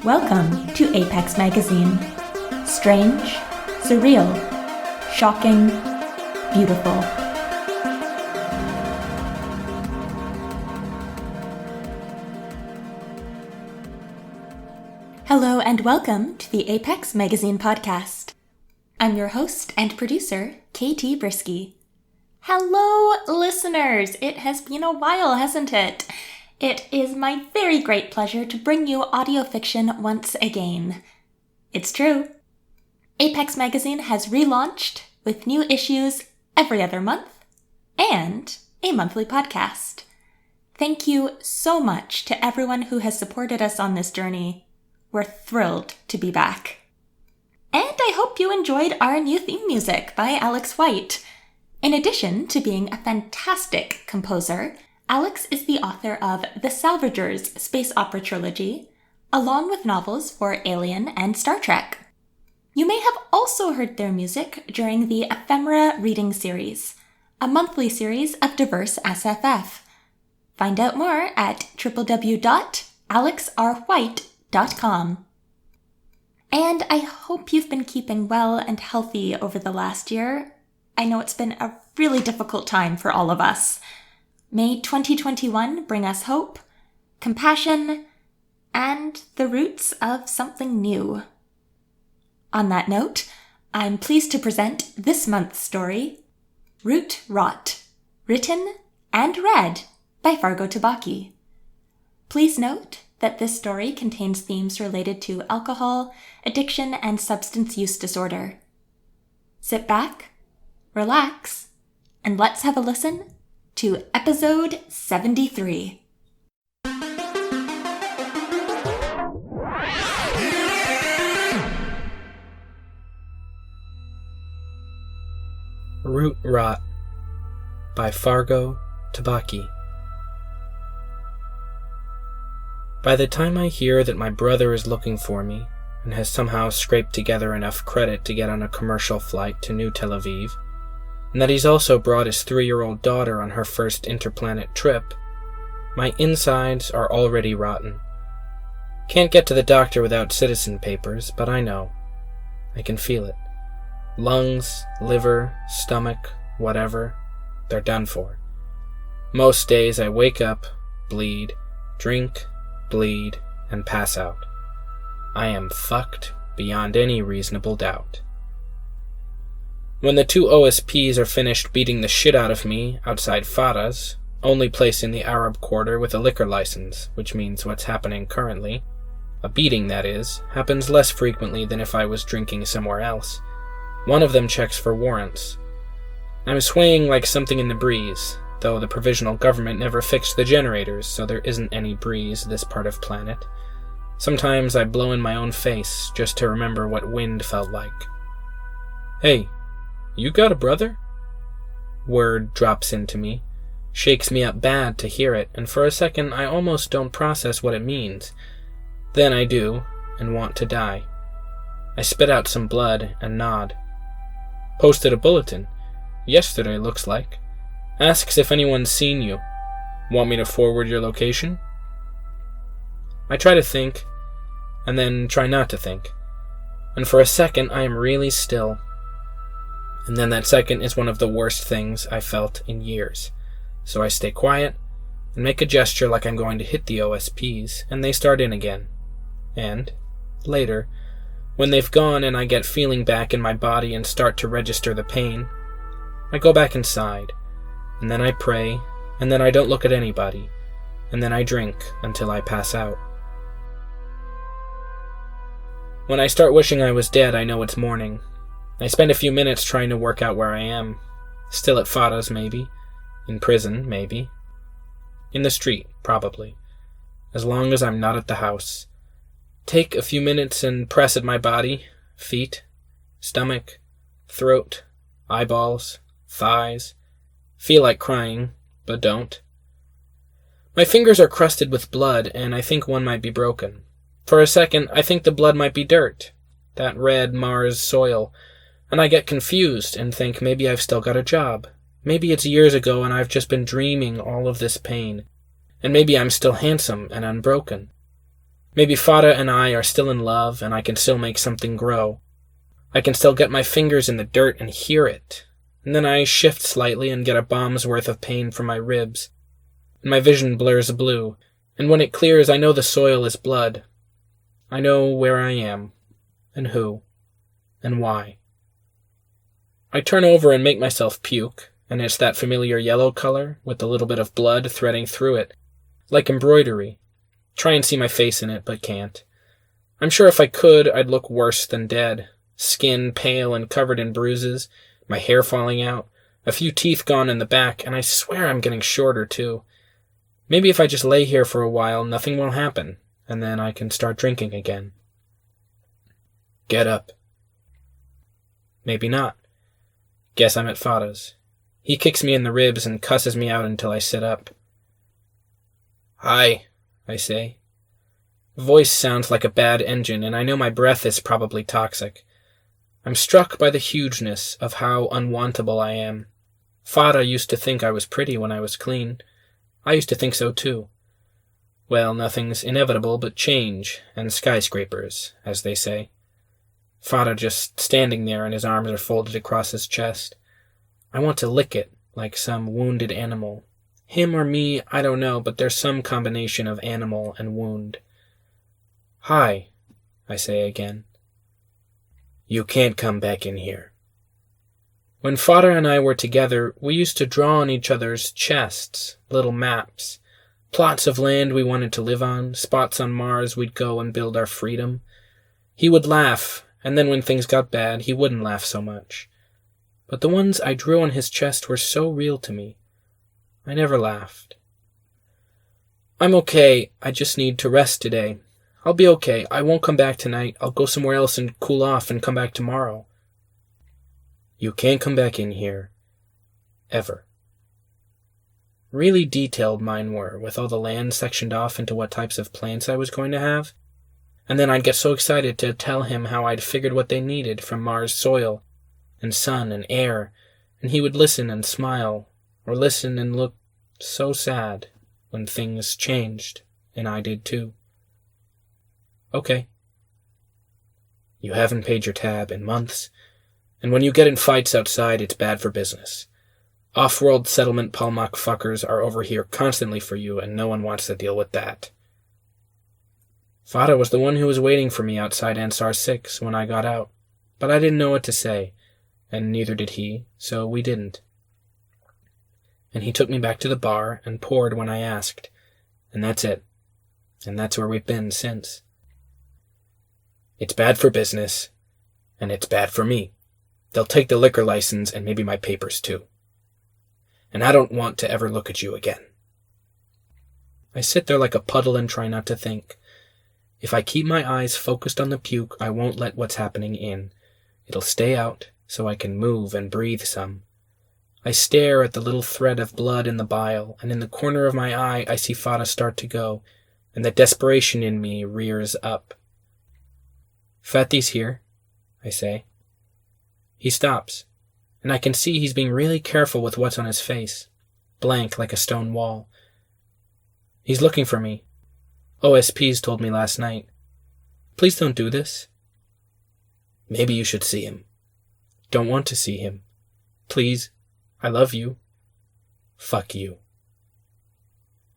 Welcome to Apex Magazine. Strange, surreal, shocking, beautiful. Hello and welcome to the Apex Magazine podcast. I'm your host and producer, KT Brisky. Hello, listeners! It has been a while, hasn't it? It is my very great pleasure to bring you audio fiction once again. It's true. Apex Magazine has relaunched with new issues every other month and a monthly podcast. Thank you so much to everyone who has supported us on this journey. We're thrilled to be back. And I hope you enjoyed our new theme music by Alex White. In addition to being a fantastic composer, Alex is the author of The Salvagers space opera trilogy, along with novels for Alien and Star Trek. You may have also heard their music during the Ephemera Reading Series, a monthly series of diverse SFF. Find out more at www.alexrwhite.com. And I hope you've been keeping well and healthy over the last year. I know it's been a really difficult time for all of us. May 2021 bring us hope, compassion, and the roots of something new. On that note, I'm pleased to present this month's story, Root Rot, written and read by Fargo Tbakhi. Please note that this story contains themes related to alcohol, addiction, and substance use disorder. Sit back, relax, and let's have a listen to episode 73. Root Rot by Fargo Tbakhi. By the time I hear that my brother is looking for me and has somehow scraped together enough credit to get on a commercial flight to New Tel Aviv, and that he's also brought his 3-year-old daughter on her first interplanet trip, my insides are already rotten. Can't get to the doctor without citizen papers, but I know. I can feel it. Lungs, liver, stomach, whatever, they're done for. Most days I wake up, bleed, drink, bleed, and pass out. I am fucked beyond any reasonable doubt. When the 2 OSPs are finished beating the shit out of me outside Farah's, only place in the Arab quarter with a liquor license, which means what's happening currently, a beating that is, happens less frequently than if I was drinking somewhere else. One of them checks for warrants. I'm swaying like something in the breeze, though the provisional government never fixed the generators, so there isn't any breeze this part of planet. Sometimes I blow in my own face just to remember what wind felt like. Hey, you got a brother? Word drops into me, shakes me up bad to hear it, and for a second I almost don't process what it means. Then I do, and want to die. I spit out some blood and nod. Posted a bulletin. Yesterday, looks like. Asks if anyone's seen you. Want me to forward your location? I try to think, and then try not to think. And for a second I am really still. And then that second is one of the worst things I felt in years. So I stay quiet and make a gesture like I'm going to hit the OSPs, and they start in again. And, later, when they've gone and I get feeling back in my body and start to register the pain, I go back inside, and then I pray, and then I don't look at anybody, and then I drink until I pass out. When I start wishing I was dead, I know it's morning. I spend a few minutes trying to work out where I am. Still at Farah's, maybe. In prison, maybe. In the street, probably. As long as I'm not at the house. Take a few minutes and press at my body, feet, stomach, throat, eyeballs, thighs. Feel like crying, but don't. My fingers are crusted with blood, and I think one might be broken. For a second, I think the blood might be dirt. That red Mars soil. And I get confused and think maybe I've still got a job. Maybe it's years ago and I've just been dreaming all of this pain. And maybe I'm still handsome and unbroken. Maybe Fada and I are still in love, and I can still make something grow. I can still get my fingers in the dirt and hear it, and then I shift slightly and get a bomb's worth of pain from my ribs, and my vision blurs blue, and when it clears I know the soil is blood. I know where I am, and who, and why. I turn over and make myself puke, and it's that familiar yellow color with a little bit of blood threading through it, like embroidery. Try and see my face in it, but can't. I'm sure if I could, I'd look worse than dead. Skin pale and covered in bruises, my hair falling out, a few teeth gone in the back, and I swear I'm getting shorter too. Maybe if I just lay here for a while, nothing will happen, and then I can start drinking again. Get up. Maybe not. Guess I'm at Fada's. He kicks me in the ribs and cusses me out until I sit up. Hi, I say. Voice sounds like a bad engine, and I know my breath is probably toxic. I'm struck by the hugeness of how unwantable I am. Fada used to think I was pretty when I was clean. I used to think so too. Well, nothing's inevitable but change, and skyscrapers, as they say. Fada just standing there and his arms are folded across his chest. I want to lick it, like some wounded animal. Him or me, I don't know, but there's some combination of animal and wound. Hi, I say again. You can't come back in here. When Fada and I were together, we used to draw on each other's chests, little maps, plots of land we wanted to live on, spots on Mars we'd go and build our freedom. He would laugh, and then when things got bad, he wouldn't laugh so much. But the ones I drew on his chest were so real to me. I never laughed. I'm okay, I just need to rest today. I'll be okay, I won't come back tonight, I'll go somewhere else and cool off and come back tomorrow. You can't come back in here. Ever. Really detailed mine were, with all the land sectioned off into what types of plants I was going to have. And then I'd get so excited to tell him how I'd figured what they needed from Mars' soil, and sun and air, and he would listen and smile, or listen and look so sad when things changed, and I did too. Okay. You haven't paid your tab in months, and when you get in fights outside, it's bad for business. Off-world settlement Palmach fuckers are over here constantly for you, and no one wants to deal with that. Fada was the one who was waiting for me outside Ansar 6 when I got out, but I didn't know what to say, and neither did he, so we didn't. And he took me back to the bar and poured when I asked, and that's it. And that's where we've been since. It's bad for business, and it's bad for me. They'll take the liquor license and maybe my papers too. And I don't want to ever look at you again. I sit there like a puddle and try not to think. If I keep my eyes focused on the puke, I won't let what's happening in. It'll stay out, so I can move and breathe some. I stare at the little thread of blood in the bile, and in the corner of my eye I see Fada start to go, and the desperation in me rears up. Fathi's here, I say. He stops, and I can see he's being really careful with what's on his face, blank like a stone wall. He's looking for me. OSPs told me last night. Please don't do this. Maybe you should see him. Don't want to see him. Please. I love you. Fuck you.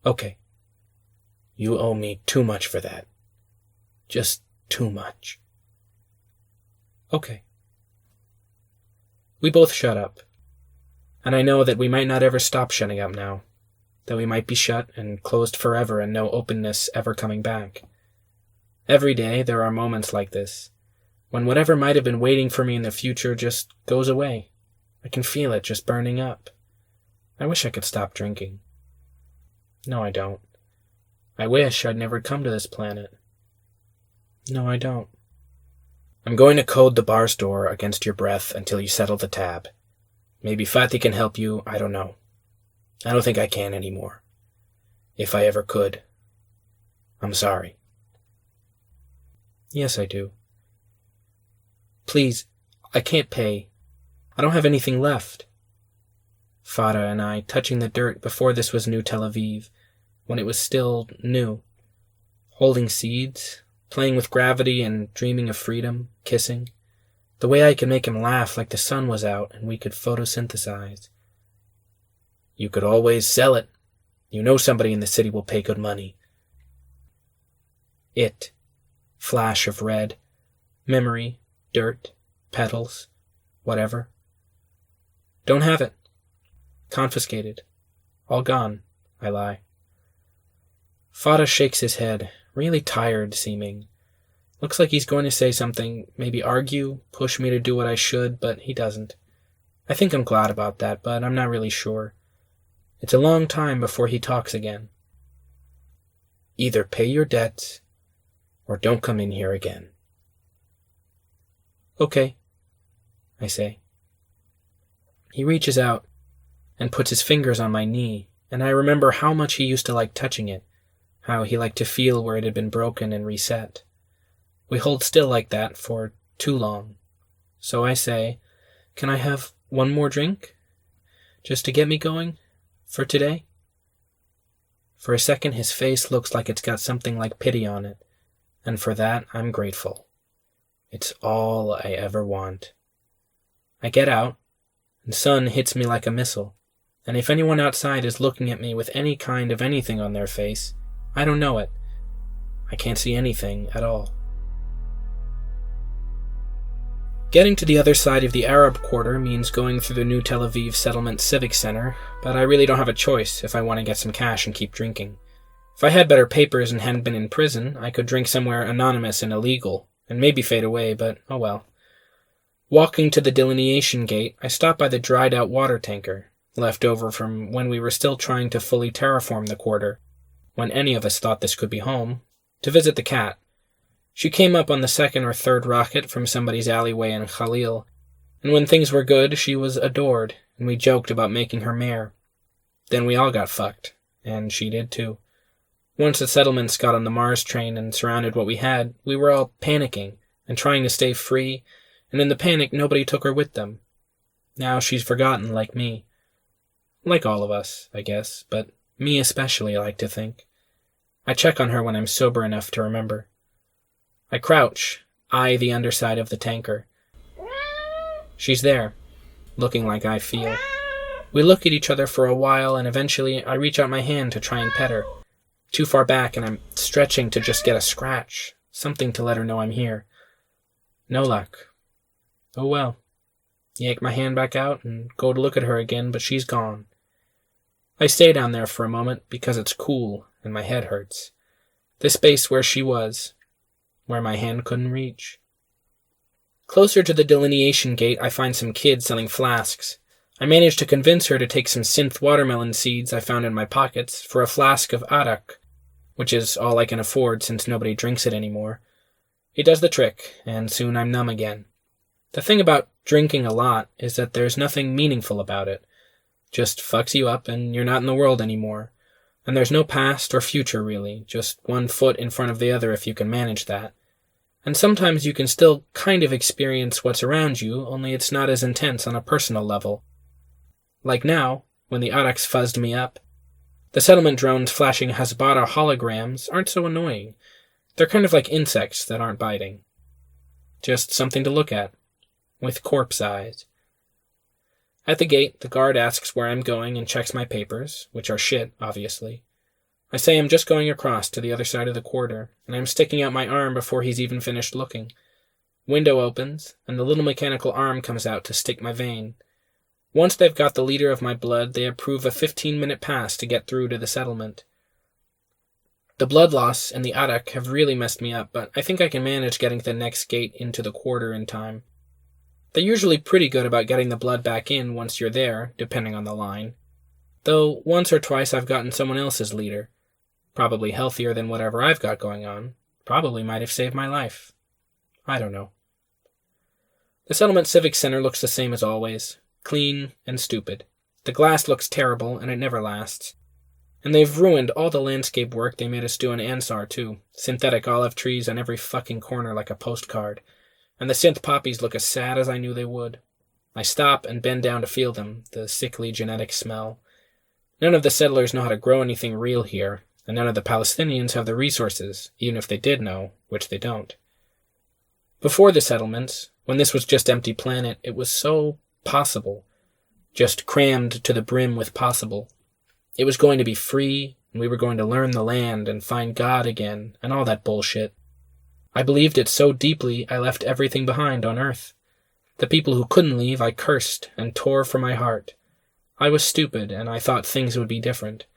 Okay. You owe me too much for that. Just too much. Okay. We both shut up. And I know that we might not ever stop shutting up now. That we might be shut and closed forever and no openness ever coming back. Every day there are moments like this, when whatever might have been waiting for me in the future just goes away. I can feel it just burning up. I wish I could stop drinking. No, I don't. I wish I'd never come to this planet. No, I don't. I'm going to code the bar's door against your breath until you settle the tab. Maybe Fathi can help you, I don't know. I don't think I can anymore. If I ever could. I'm sorry. Yes, I do. Please, I can't pay. I don't have anything left. Fada and I touching the dirt before this was New Tel Aviv, when it was still new. holding seeds, playing with gravity and dreaming of freedom, kissing. The way I could make him laugh like the sun was out and we could photosynthesize. You could always sell it. You know somebody in the city will pay good money. It. Flash of red. Memory. Dirt. Petals. Whatever. Don't have it. Confiscated. All gone, I lie. Fada shakes his head, really tired seeming. Looks like he's going to say something, maybe argue, push me to do what I should, but he doesn't. I think I'm glad about that, but I'm not really sure. It's a long time before he talks again. Either pay your debts, or don't come in here again. Okay, I say. He reaches out and puts his fingers on my knee, and I remember how much he used to like touching it, how he liked to feel where it had been broken and reset. We hold still like that for too long. So I say, can I have one more drink? Just to get me going? For today? For a second his face looks like it's got something like pity on it, and for that I'm grateful. It's all I ever want. I get out, and sun hits me like a missile, and if anyone outside is looking at me with any kind of anything on their face, I don't know it. I can't see anything at all. Getting to the other side of the Arab quarter means going through the New Tel Aviv Settlement Civic Center, but I really don't have a choice if I want to get some cash and keep drinking. If I had better papers and hadn't been in prison, I could drink somewhere anonymous and illegal, and maybe fade away, but oh well. Walking to the delineation gate, I stop by the dried-out water tanker, left over from when we were still trying to fully terraform the quarter, when any of us thought this could be home, to visit the cat. She came up on the second or third rocket from somebody's alleyway in Khalil, and when things were good, she was adored, and we joked about making her mayor. Then we all got fucked, and she did too. Once the settlements got on the Mars train and surrounded what we had, we were all panicking and trying to stay free, and in the panic nobody took her with them. Now she's forgotten like me. Like all of us, I guess, but me especially, I like to think. I check on her when I'm sober enough to remember. I crouch, eye the underside of the tanker. She's there, looking like I feel. We look at each other for a while, and eventually I reach out my hand to try and pet her. Too far back, and I'm stretching to just get a scratch, something to let her know I'm here. No luck. Oh well. Yank my hand back out and go to look at her again, but she's gone. I stay down there for a moment because it's cool and my head hurts. The space where she was, where my hand couldn't reach. Closer to the delineation gate, I find some kid selling flasks. I manage to convince her to take some synth watermelon seeds I found in my pockets for a flask of arak, which is all I can afford since nobody drinks it anymore. It does the trick, and soon I'm numb again. The thing about drinking a lot is that there's nothing meaningful about it. Just fucks you up and you're not in the world anymore. And there's no past or future really, just one foot in front of the other if you can manage that. And sometimes you can still kind of experience what's around you, only it's not as intense on a personal level. Like now, when the Araks fuzzed me up. The settlement drones flashing Hasbara holograms aren't so annoying. They're kind of like insects that aren't biting. Just something to look at, with corpse eyes. At the gate, the guard asks where I'm going and checks my papers, which are shit, obviously. I say I'm just going across to the other side of the quarter, and I'm sticking out my arm before he's even finished looking. Window opens, and the little mechanical arm comes out to stick my vein. Once they've got the leader of my blood, they approve a 15-minute pass to get through to the settlement. The blood loss and the arak have really messed me up, but I think I can manage getting the next gate into the quarter in time. They're usually pretty good about getting the blood back in once you're there, depending on the line. Though once or twice I've gotten someone else's leader. Probably healthier than whatever I've got going on. Probably might have saved my life. I don't know. The Settlement Civic Center looks the same as always. Clean and stupid. The glass looks terrible, and it never lasts. And they've ruined all the landscape work they made us do in Ansar, too. Synthetic olive trees on every fucking corner like a postcard. And the synth poppies look as sad as I knew they would. I stop and bend down to feel them, the sickly genetic smell. None of the settlers know how to grow anything real here, and none of the Palestinians have the resources, even if they did know, which they don't. Before the settlements, when this was just empty planet, it was so possible, just crammed to the brim with possible. It was going to be free, and we were going to learn the land and find God again, and all that bullshit. I believed it so deeply I left everything behind on Earth. The people who couldn't leave I cursed and tore from my heart. I was stupid, and I thought things would be different.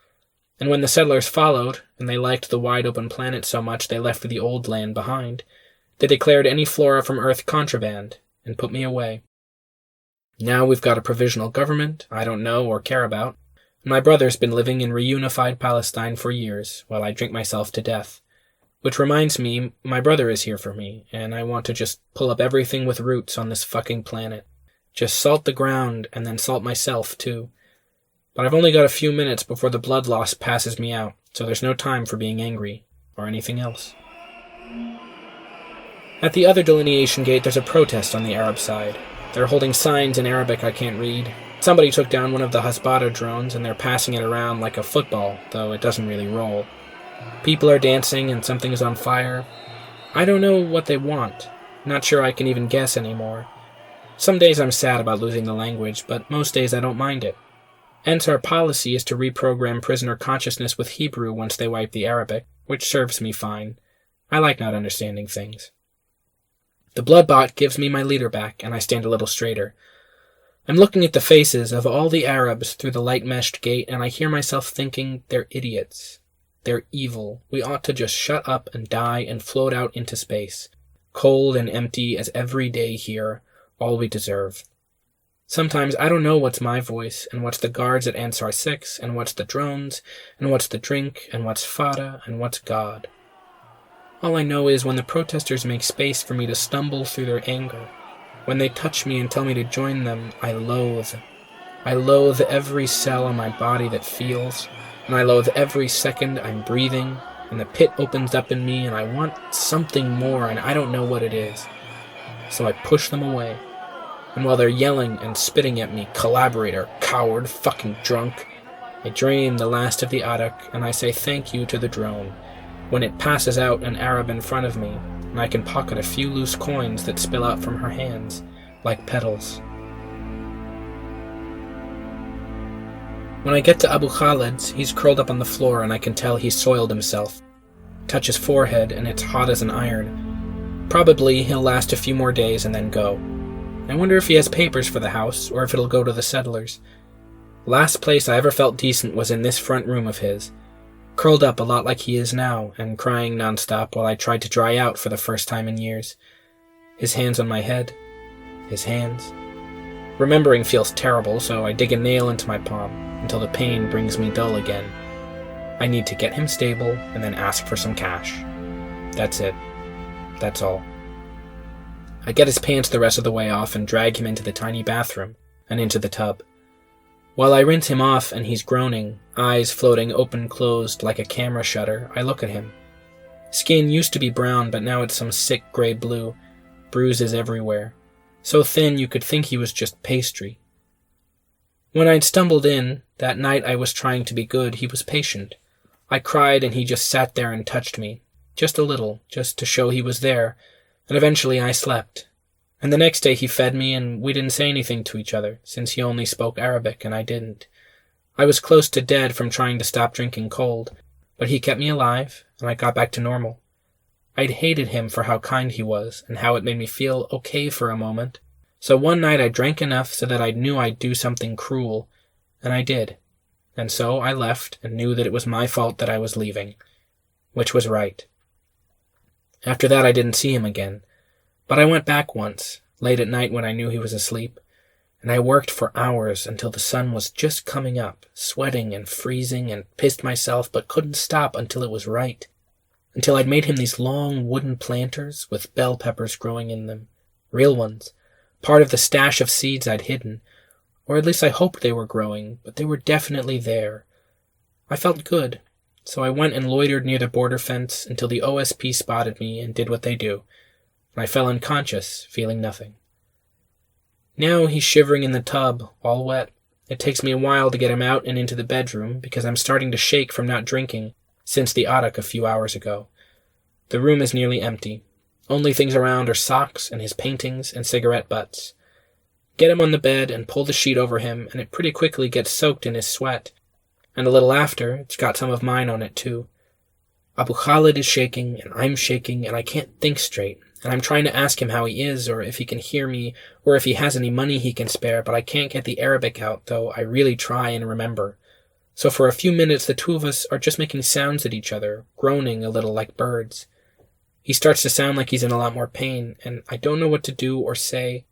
And when the settlers followed, and they liked the wide-open planet so much they left the old land behind, they declared any flora from Earth contraband, and put me away. Now we've got a provisional government I don't know or care about, and my brother's been living in reunified Palestine for years, while I drink myself to death. Which reminds me, my brother is here for me, and I want to just pull up everything with roots on this fucking planet. Just salt the ground, and then salt myself, too. But I've only got a few minutes before the blood loss passes me out, so there's no time for being angry, or anything else. At the other delineation gate, there's a protest on the Arab side. They're holding signs in Arabic I can't read. Somebody took down one of the Hasbara drones, and they're passing it around like a football, though it doesn't really roll. People are dancing and something is on fire. I don't know what they want. Not sure I can even guess anymore. Some days I'm sad about losing the language, but most days I don't mind it. Hence our policy is to reprogram prisoner consciousness with Hebrew once they wipe the Arabic, which serves me fine. I like not understanding things. The bloodbot gives me my leader back, and I stand a little straighter. I'm looking at the faces of all the Arabs through the light-meshed gate, and I hear myself thinking, they're idiots. They're evil. We ought to just shut up and die and float out into space. Cold and empty as every day here, all we deserve. Sometimes I don't know what's my voice, and what's the guards at Ansar 6, and what's the drones, and what's the drink, and what's Fada, and what's God. All I know is when the protesters make space for me to stumble through their anger, when they touch me and tell me to join them, I loathe. I loathe every cell in my body that feels, and I loathe every second I'm breathing, and the pit opens up in me, and I want something more, and I don't know what it is. So I push them away. And while they're yelling and spitting at me, collaborator, coward, fucking drunk, I drain the last of the arak, and I say thank you to the drone, when it passes out an Arab in front of me, and I can pocket a few loose coins that spill out from her hands, like petals. When I get to Abu Khalid's, he's curled up on the floor and I can tell he's soiled himself. Touch his forehead and it's hot as an iron. Probably he'll last a few more days and then go. I wonder if he has papers for the house or if it'll go to the settlers. Last place I ever felt decent was in this front room of his. Curled up a lot like he is now and crying nonstop while I tried to dry out for the first time in years. His hands on my head. His hands. Remembering feels terrible, so I dig a nail into my palm until the pain brings me dull again. I need to get him stable and then ask for some cash. That's it. That's all. I get his pants the rest of the way off and drag him into the tiny bathroom and into the tub. While I rinse him off and he's groaning, eyes floating open-closed like a camera shutter, I look at him. Skin used to be brown, but now it's some sick gray blue, bruises everywhere. So thin you could think he was just pastry. When I'd stumbled in, that night I was trying to be good, he was patient. I cried and he just sat there and touched me. Just a little, just to show he was there, and eventually I slept. And the next day he fed me and we didn't say anything to each other, since he only spoke Arabic and I didn't. I was close to dead from trying to stop drinking cold, but he kept me alive and I got back to normal. I'd hated him for how kind he was and how it made me feel okay for a moment. So one night I drank enough so that I knew I'd do something cruel, and I did. And so I left and knew that it was my fault that I was leaving, which was right. After that I didn't see him again, but I went back once, late at night when I knew he was asleep, and I worked for hours until the sun was just coming up, sweating and freezing and pissed myself but couldn't stop until it was right. Until I'd made him these long wooden planters with bell peppers growing in them, real ones, part of the stash of seeds I'd hidden, or at least I hoped they were growing, but they were definitely there. I felt good, so I went and loitered near the border fence until the OSP spotted me and did what they do, and I fell unconscious, feeling nothing. Now he's shivering in the tub, all wet. It takes me a while to get him out and into the bedroom because I'm starting to shake from not drinking, since the Arak a few hours ago. The room is nearly empty. Only things around are socks and his paintings and cigarette butts. Get him on the bed and pull the sheet over him, and it pretty quickly gets soaked in his sweat. And a little after, it's got some of mine on it too. Abu Khalid is shaking, and I'm shaking, and I can't think straight. And I'm trying to ask him how he is, or if he can hear me, or if he has any money he can spare, but I can't get the Arabic out, though I really try and remember. So for a few minutes the two of us are just making sounds at each other, groaning a little like birds. He starts to sound like he's in a lot more pain, and I don't know what to do or say,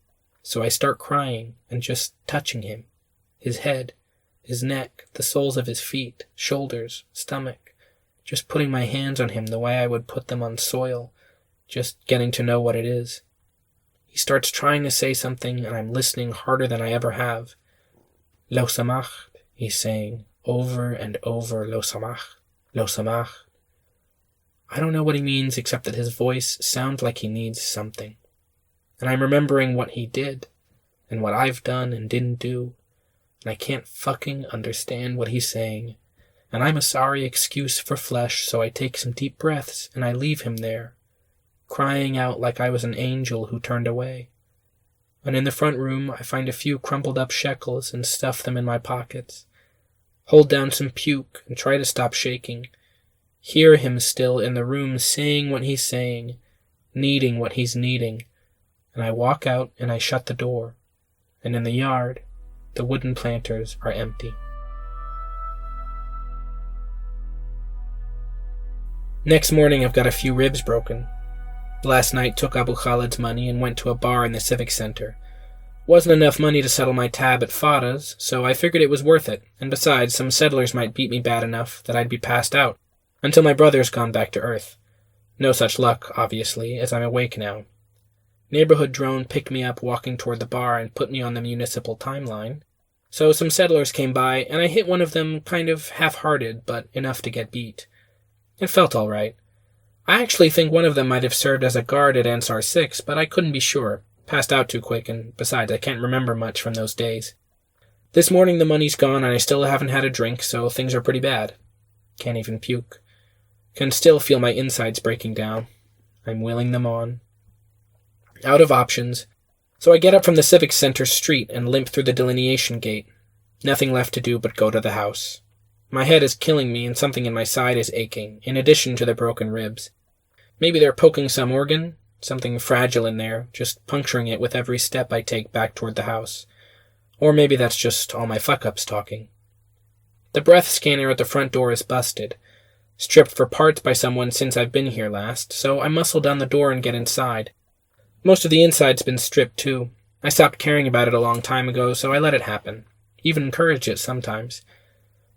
so I start crying and just touching him. His head, his neck, the soles of his feet, shoulders, stomach, just putting my hands on him the way I would put them on soil, just getting to know what it is. He starts trying to say something, and I'm listening harder than I ever have. Lo samach, he's saying, over and over, lo samach, lo samach. I don't know what he means except that his voice sounds like he needs something. And I'm remembering what he did, and what I've done and didn't do, and I can't fucking understand what he's saying. And I'm a sorry excuse for flesh, so I take some deep breaths, and I leave him there, crying out like I was an angel who turned away. And in the front room, I find a few crumpled up shekels and stuff them in my pockets. Hold down some puke and try to stop shaking. Hear him still in the room saying what he's saying, needing what he's needing. And I walk out and I shut the door. And in the yard, the wooden planters are empty. Next morning, I've got a few ribs broken. Last night took Abu Khalid's money and went to a bar in the civic center. Wasn't enough money to settle my tab at Fada's, so I figured it was worth it, and besides, some settlers might beat me bad enough that I'd be passed out, until my brother's gone back to Earth. No such luck, obviously, as I'm awake now. Neighborhood drone picked me up walking toward the bar and put me on the municipal timeline. So some settlers came by, and I hit one of them kind of half-hearted, but enough to get beat. It felt all right. I actually think one of them might have served as a guard at Ansar 6, but I couldn't be sure. Passed out too quick, and besides, I can't remember much from those days. This morning the money's gone, and I still haven't had a drink, so things are pretty bad. Can't even puke. Can still feel my insides breaking down. I'm willing them on. Out of options, so I get up from the civic center street and limp through the delineation gate. Nothing left to do but go to the house. My head is killing me, and something in my side is aching, in addition to the broken ribs. Maybe they're poking some organ, something fragile in there, just puncturing it with every step I take back toward the house. Or maybe that's just all my fuck-ups talking. The breath scanner at the front door is busted, stripped for parts by someone since I've been here last, so I muscle down the door and get inside. Most of the inside's been stripped, too. I stopped caring about it a long time ago, so I let it happen. Even encourage it sometimes.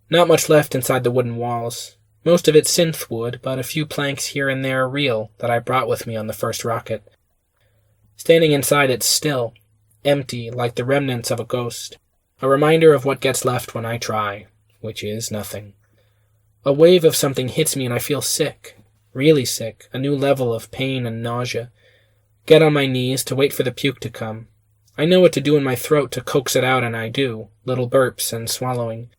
Not much left inside the wooden walls. Most of it's synth wood, but a few planks here and there are real that I brought with me on the first rocket. Standing inside it's still, empty like the remnants of a ghost, a reminder of what gets left when I try, which is nothing. A wave of something hits me and I feel sick, really sick, a new level of pain and nausea. Get on my knees to wait for the puke to come. I know what to do in my throat to coax it out, and I do, little burps and swallowing.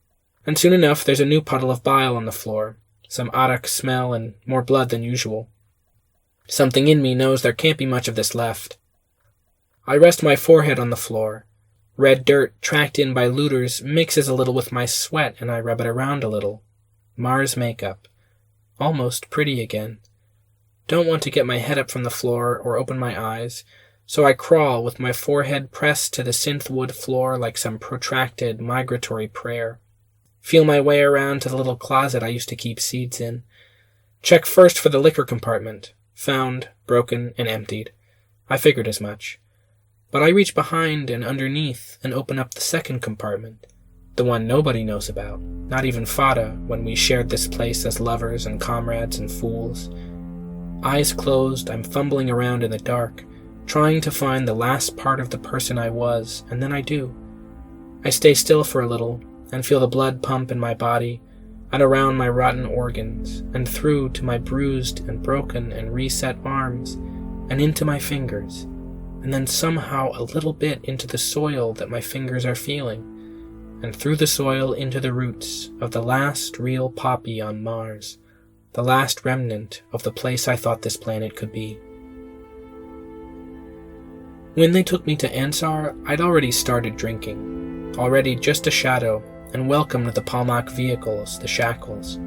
And soon enough there's a new puddle of bile on the floor. Some arak smell and more blood than usual. Something in me knows there can't be much of this left. I rest my forehead on the floor. Red dirt, tracked in by looters, mixes a little with my sweat, and I rub it around a little. Mars makeup. Almost pretty again. Don't want to get my head up from the floor or open my eyes, so I crawl with my forehead pressed to the synth wood floor like some protracted migratory prayer. Feel my way around to the little closet I used to keep seeds in. Check first for the liquor compartment. Found, broken, and emptied. I figured as much. But I reach behind and underneath and open up the second compartment. The one nobody knows about, not even Fada, when we shared this place as lovers and comrades and fools. Eyes closed, I'm fumbling around in the dark, trying to find the last part of the person I was, and then I do. I stay still for a little, and feel the blood pump in my body, and around my rotten organs, and through to my bruised and broken and reset arms, and into my fingers, and then somehow a little bit into the soil that my fingers are feeling, and through the soil into the roots of the last real poppy on Mars, the last remnant of the place I thought this planet could be. When they took me to Ansar, I'd already started drinking, already just a shadow, and welcomed the Palmach vehicles, the shackles.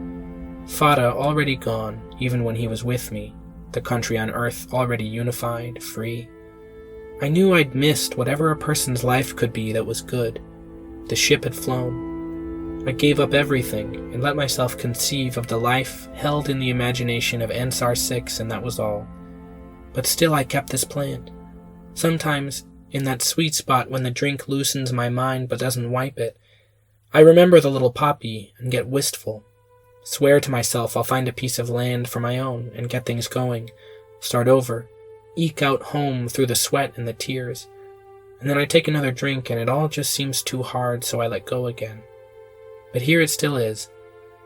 Fada already gone, even when he was with me, the country on Earth already unified, free. I knew I'd missed whatever a person's life could be that was good. The ship had flown. I gave up everything and let myself conceive of the life held in the imagination of Ansar 6, and that was all. But still I kept this plan. Sometimes, in that sweet spot when the drink loosens my mind but doesn't wipe it, I remember the little poppy and get wistful. Swear to myself I'll find a piece of land for my own and get things going, start over, eke out home through the sweat and the tears. And then I take another drink and it all just seems too hard, so I let go again. But here it still is,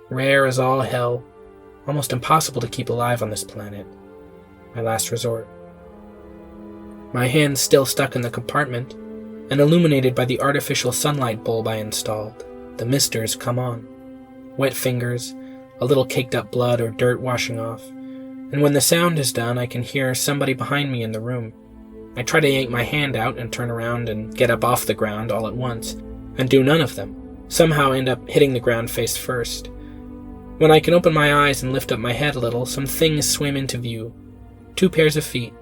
rare as all hell, almost impossible to keep alive on this planet. My last resort. My hands still stuck in the compartment, and illuminated by the artificial sunlight bulb I installed. The misters come on. Wet fingers, a little caked up blood or dirt washing off. And when the sound is done, I can hear somebody behind me in the room. I try to yank my hand out and turn around and get up off the ground all at once, and do none of them. Somehow end up hitting the ground face first. When I can open my eyes and lift up my head a little, some things swim into view. 2 pairs of feet,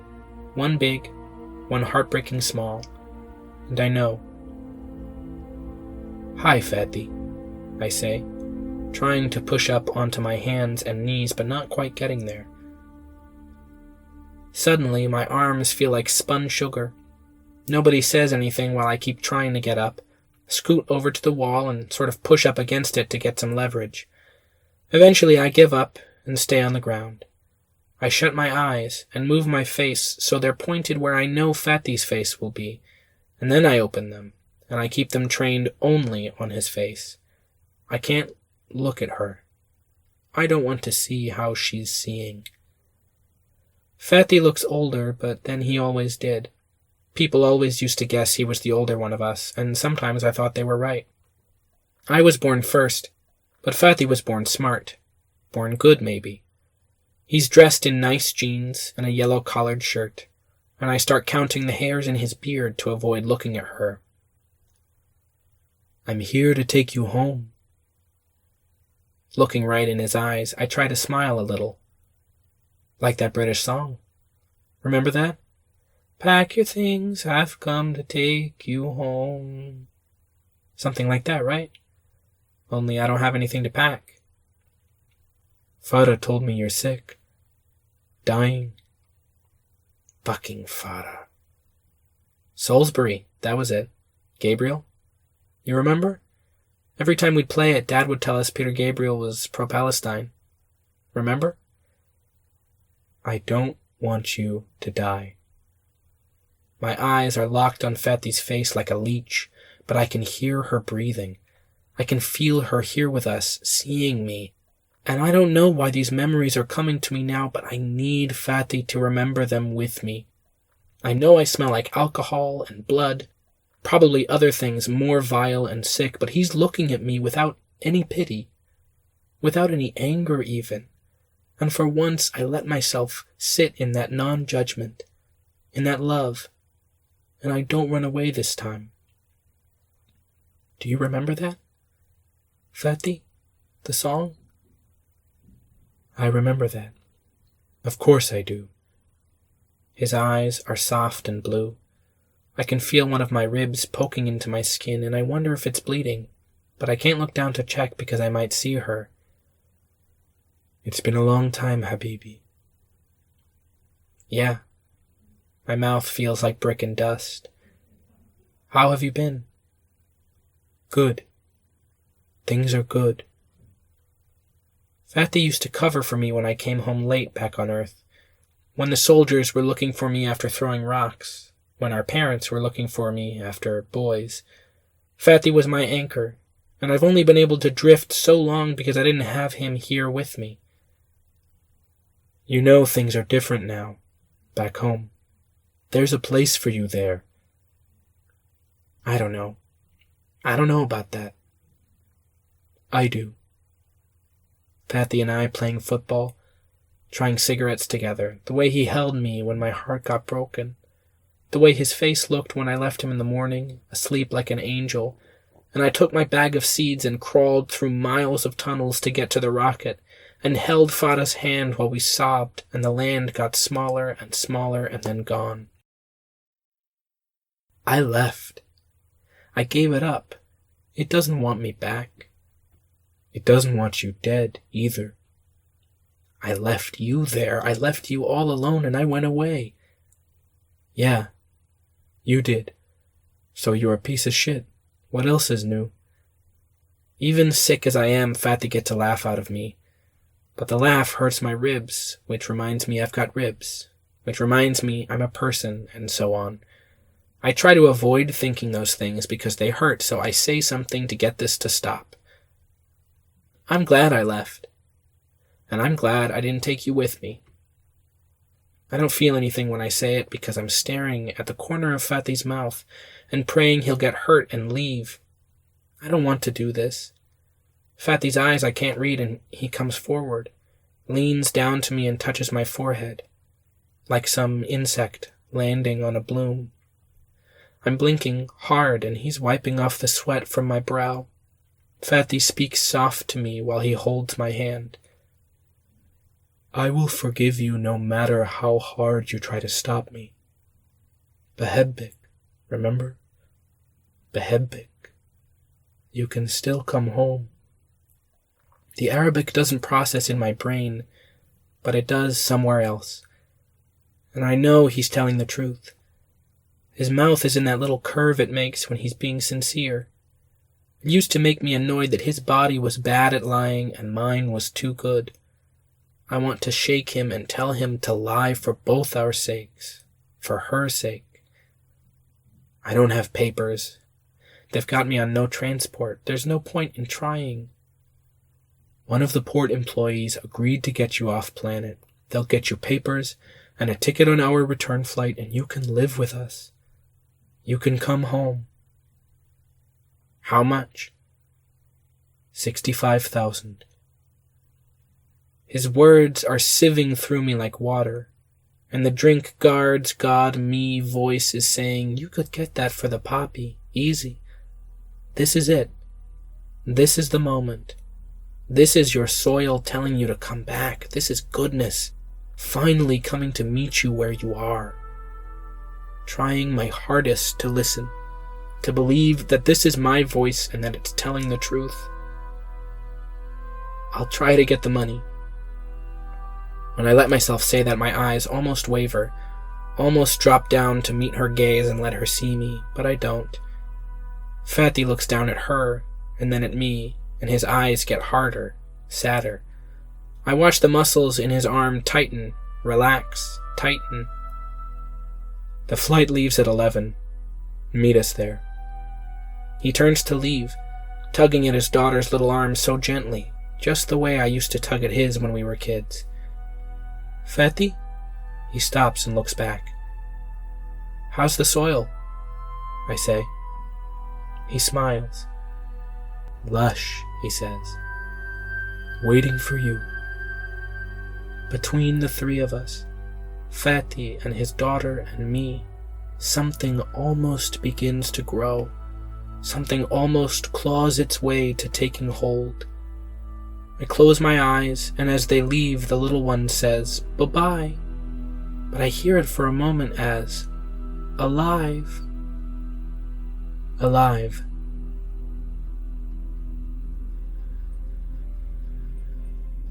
one big, one heartbreaking small, and I know. "Hi, Fatty," I say, trying to push up onto my hands and knees but not quite getting there. Suddenly, my arms feel like spun sugar. Nobody says anything while I keep trying to get up, scoot over to the wall and sort of push up against it to get some leverage. Eventually, I give up and stay on the ground. I shut my eyes and move my face so they're pointed where I know Fatty's face will be, and then I open them, and I keep them trained only on his face. I can't look at her. I don't want to see how she's seeing. Fatty looks older, but then he always did. People always used to guess he was the older one of us, and sometimes I thought they were right. I was born first, but Fatty was born smart. Born good, maybe. He's dressed in nice jeans and a yellow collared shirt, and I start counting the hairs in his beard to avoid looking at her. "I'm here to take you home." Looking right in his eyes, I try to smile a little. Like that British song. Remember that? "Pack your things, I've come to take you home." Something like that, right? Only I don't have anything to pack. "Farah told me you're sick. Dying." Fucking Farah. Salisbury, that was it. Gabriel? You remember? Every time we'd play it, Dad would tell us Peter Gabriel was pro-Palestine. Remember? I don't want you to die. My eyes are locked on Fatty's face like a leech, but I can hear her breathing. I can feel her here with us, seeing me. And I don't know why these memories are coming to me now, but I need Fatty to remember them with me. I know I smell like alcohol and blood, probably other things more vile and sick, but he's looking at me without any pity, without any anger even. And for once I let myself sit in that non-judgment, in that love, and I don't run away this time. Do you remember that? Fatty? The song? I remember that. Of course I do. His eyes are soft and blue. I can feel one of my ribs poking into my skin, and I wonder if it's bleeding, but I can't look down to check because I might see her. It's been a long time, Habibi. Yeah. My mouth feels like brick and dust. How have you been? Good. Things are good. Fatty used to cover for me when I came home late back on Earth, when the soldiers were looking for me after throwing rocks, when our parents were looking for me after boys. Fatty was my anchor, and I've only been able to drift so long because I didn't have him here with me. You know things are different now, back home. There's a place for you there. I don't know. I don't know about that. I do. Fatty and I playing football, trying cigarettes together, the way he held me when my heart got broken, the way his face looked when I left him in the morning, asleep like an angel, and I took my bag of seeds and crawled through miles of tunnels to get to the rocket, and held Fada's hand while we sobbed, and the land got smaller and smaller and then gone. I left. I gave it up. It doesn't want me back. It doesn't want you dead, either. I left you there. I left you all alone, and I went away. Yeah, you did. So you're a piece of shit. What else is new? Even sick as I am, Fatty gets a laugh out of me. But the laugh hurts my ribs, which reminds me I've got ribs, which reminds me I'm a person, and so on. I try to avoid thinking those things because they hurt, so I say something to get this to stop. I'm glad I left. And I'm glad I didn't take you with me. I don't feel anything when I say it because I'm staring at the corner of Fatty's mouth and praying he'll get hurt and leave. I don't want to do this. Fatty's eyes I can't read, and he comes forward, leans down to me and touches my forehead, like some insect landing on a bloom. I'm blinking hard, and he's wiping off the sweat from my brow. Fatty speaks soft to me while he holds my hand. I will forgive you no matter how hard you try to stop me. Behebbik, remember? Behebbik. You can still come home. The Arabic doesn't process in my brain, but it does somewhere else. And I know he's telling the truth. His mouth is in that little curve it makes when he's being sincere. It used to make me annoyed that his body was bad at lying and mine was too good. I want to shake him and tell him to lie for both our sakes, for her sake. I don't have papers. They've got me on no transport. There's no point in trying. One of the port employees agreed to get you off planet. They'll get you papers and a ticket on our return flight, and you can live with us. You can come home. How much? 65,000. His words are sieving through me like water, and the drink guard's God me voice is saying, you could get that for the poppy, easy. This is it. This is the moment. This is your soil telling you to come back. This is goodness, finally coming to meet you where you are. Trying my hardest to listen, to believe that this is my voice and that it's telling the truth. I'll try to get the money. When I let myself say that, my eyes almost waver, almost drop down to meet her gaze and let her see me, but I don't. Fatty looks down at her, and then at me, and his eyes get harder, sadder. I watch the muscles in his arm tighten, relax, tighten. The flight leaves at 11. Meet us there. He turns to leave, tugging at his daughter's little arm so gently, just the way I used to tug at his when we were kids. Fatty? He stops and looks back. How's the soil? I say. He smiles. Lush, he says. Waiting for you. Between the three of us, Fatty and his daughter and me, something almost begins to grow. Something almost claws its way to taking hold. I close my eyes, and as they leave, the little one says, "Bye-bye." But I hear it for a moment as, "Alive." Alive.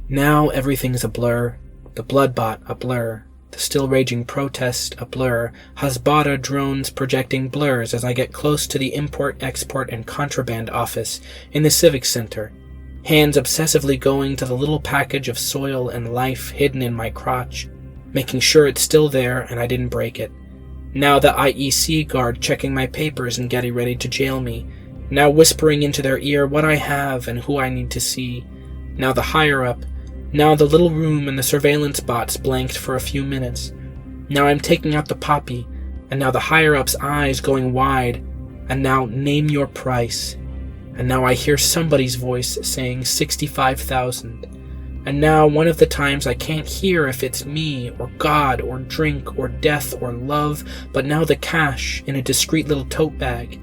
Now everything's a blur. The bloodbot a blur. The still raging protest a blur. Hasbara drones projecting blurs as I get close to the import, export, and contraband office in the Civic Center. Hands obsessively going to the little package of soil and life hidden in my crotch, making sure it's still there and I didn't break it. Now the IEC guard checking my papers and getting ready to jail me. Now whispering into their ear what I have and who I need to see. Now the higher-up. Now the little room and the surveillance bots blanked for a few minutes. Now I'm taking out the poppy, and now the higher-up's eyes going wide, and now name your price. And now I hear somebody's voice saying 65,000. And now one of the times I can't hear if it's me, or God, or drink, or death, or love, but now the cash in a discreet little tote bag,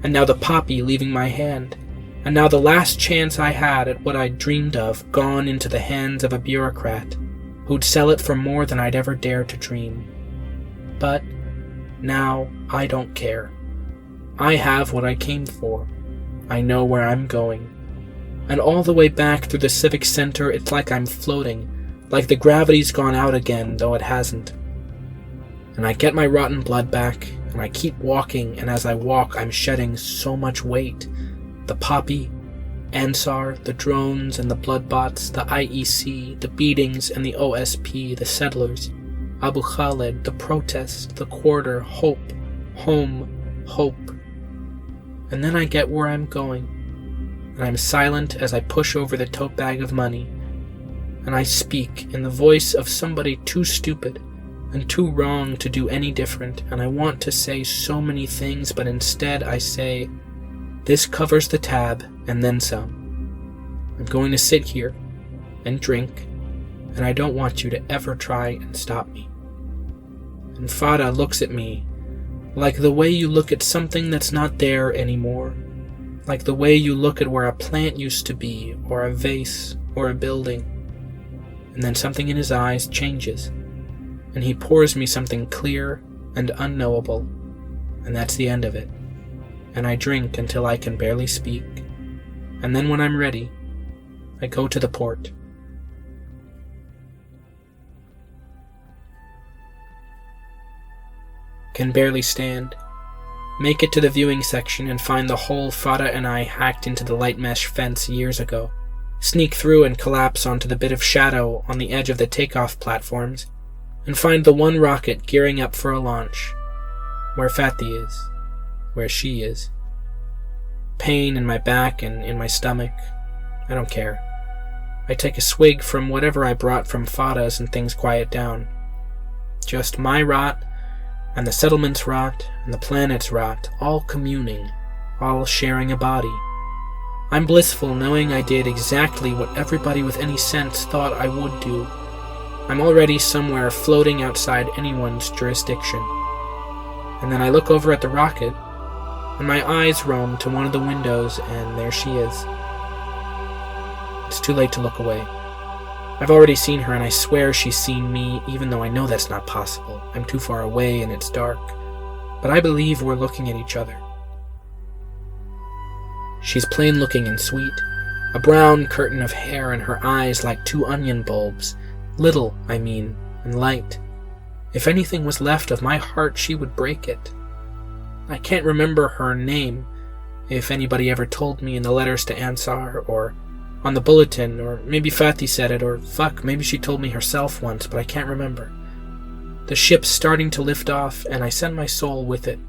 and now the poppy leaving my hand, and now the last chance I had at what I'd dreamed of gone into the hands of a bureaucrat who'd sell it for more than I'd ever dared to dream. But now I don't care. I have what I came for. I know where I'm going. And all the way back through the Civic Center, it's like I'm floating, like the gravity's gone out again, though it hasn't. And I get my rotten blood back, and I keep walking, and as I walk, I'm shedding so much weight. The poppy, Ansar, the drones and the bloodbots, the IEC, the beatings and the OSP, the settlers, Abu Khaled, the protest, the quarter, hope, home, hope. And then I get where I'm going, and I'm silent as I push over the tote bag of money, and I speak in the voice of somebody too stupid and too wrong to do any different, and I want to say so many things, but instead I say, this covers the tab and then some. I'm going to sit here and drink, and I don't want you to ever try and stop me. And Fada looks at me like the way you look at something that's not there anymore, like the way you look at where a plant used to be, or a vase, or a building. And then something in his eyes changes, and he pours me something clear and unknowable, and that's the end of it. And I drink until I can barely speak, and then when I'm ready, I go to the port. Can barely stand. Make it to the viewing section and find the hole Fada and I hacked into the light mesh fence years ago. Sneak through and collapse onto the bit of shadow on the edge of the takeoff platforms, and find the one rocket gearing up for a launch, where Fatih is, where she is. Pain in my back and in my stomach. I don't care. I take a swig from whatever I brought from Fada's and things quiet down. Just my rot, and the settlement's rot, and the planet's rot, all communing, all sharing a body. I'm blissful knowing I did exactly what everybody with any sense thought I would do. I'm already somewhere floating outside anyone's jurisdiction. And then I look over at the rocket, and my eyes roam to one of the windows, and there she is. It's too late to look away. I've already seen her, and I swear she's seen me, even though I know that's not possible. I'm too far away, and it's dark. But I believe we're looking at each other. She's plain-looking and sweet. A brown curtain of hair, and her eyes like two onion bulbs. Little, and light. If anything was left of my heart, she would break it. I can't remember her name, if anybody ever told me in the letters to Ansar, or on the bulletin, or maybe Fatih said it, or maybe she told me herself once, but I can't remember. The ship's starting to lift off, and I send my soul with it.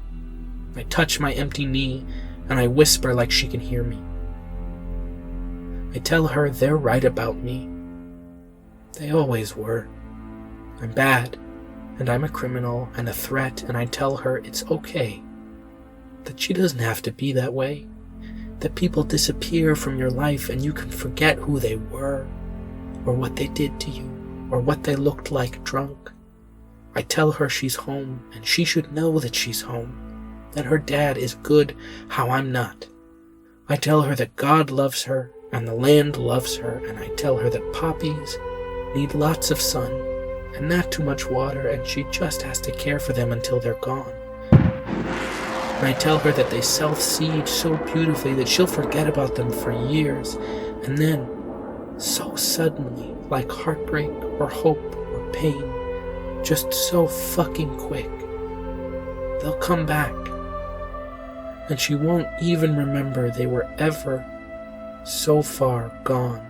I touch my empty knee, and I whisper like she can hear me. I tell her they're right about me. They always were. I'm bad, and I'm a criminal and a threat, and I tell her it's okay, that she doesn't have to be that way, that people disappear from your life and you can forget who they were, or what they did to you, or what they looked like drunk. I tell her she's home, and she should know that she's home, that her dad is good how I'm not. I tell her that God loves her, and the land loves her, and I tell her that poppies need lots of sun, and not too much water, and she just has to care for them until they're gone. And I tell her that they self-seed so beautifully that she'll forget about them for years, and then, so suddenly, like heartbreak or hope or pain, just so fucking quick, they'll come back, and she won't even remember they were ever so far gone.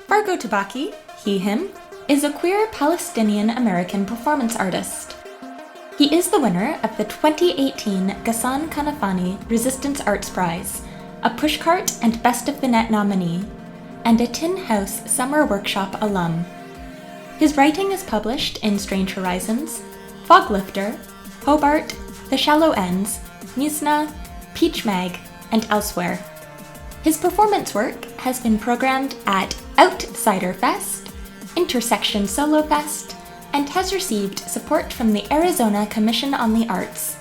Fargo Tbakhi, he, him, is a queer Palestinian-American performance artist. He is the winner of the 2018 Ghassan Kanafani Resistance Arts Prize, a Pushcart and Best of the Net nominee, and a Tin House Summer Workshop alum. His writing is published in Strange Horizons, Foglifter, Hobart, The Shallow Ends, Mizna, Peach Mag, and elsewhere. His performance work has been programmed at Outsider Fest, Intersection Solo Fest, and has received support from the Arizona Commission on the Arts.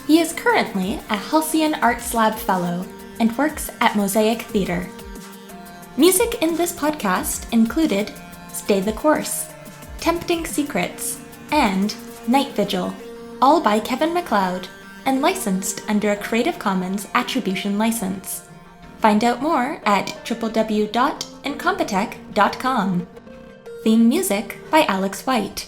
He is currently a Halcyon Arts Lab Fellow and works at Mosaic Theater. Music in this podcast included Stay the Course, Tempting Secrets, and Night Vigil, all by Kevin MacLeod, and licensed under a Creative Commons Attribution License. Find out more at www.incompetech.com. Theme music by Alex White.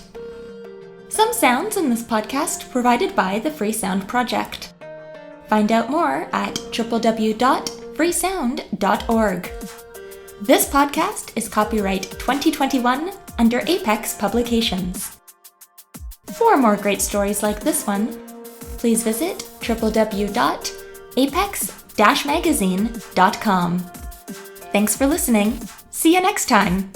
Some sounds in this podcast provided by the Free Sound Project. Find out more at www.freesound.org. This podcast is copyright 2021 under Apex Publications. For more great stories like this one, please visit www.apex-magazine.com. Thanks for listening. See you next time.